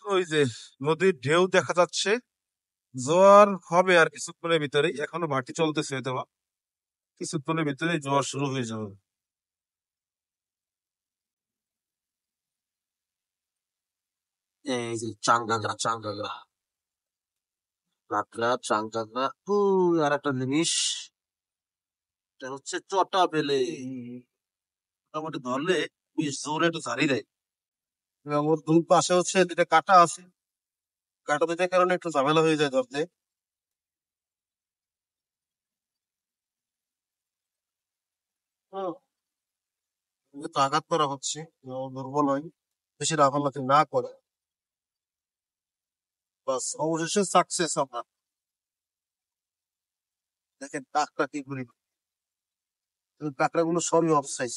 ওই যে নদীর ঢেউ দেখা যাচ্ছে। জোয়ার হবে আর কিছুক্ষণের ভিতরে, এখনো ভাটি চলতেছে হয়তো বা। কিছুক্ষণের ভিতরে জোয়ার শুরু হয়ে যাবে। এই যে চাঙ্গাগা চাঙ্গাগা কাঁকড়া চাঙ্গাগা আর একটা জিনিস, এটা হচ্ছে চটা বেলে। মোটামুটি ধরলে বেশ জোরে একটু ঝাড়ি দেয়। এবং ওর দুই পাশে হচ্ছে দুটা কাটা আছে, কাটা দুটার কারণে একটু ঝামেলা হয়ে যায় ধরতে। হুম, কিন্তু আঘাত করা হচ্ছে, ও দুর্বল হয়, বেশি লাফালাফি না করে। বাস, অবশেষে সাকসেস আমরা। দেখেন কাকটা কি করি, কাঁকড়া গুলো সবই অফ সাইজ।